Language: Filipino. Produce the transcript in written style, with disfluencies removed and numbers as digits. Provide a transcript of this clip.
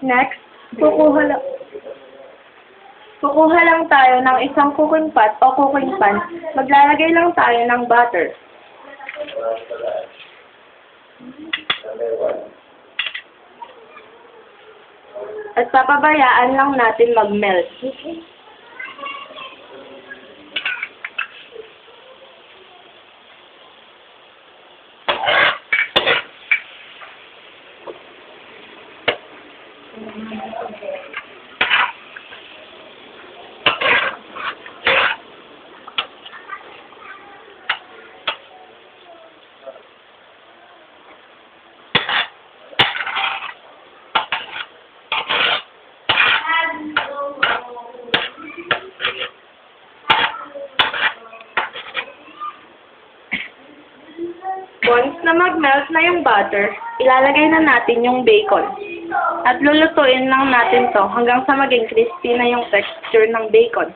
Next, kukuha lang tayo ng isang cooking pot o cooking pan. Maglalagay lang tayo ng butter. At papabayaan lang natin mag-melt. Once na mag-melt na yung butter, ilalagay na natin yung bacon. At lulutuin lang natin to hanggang sa maging crispy na yung texture ng bacon.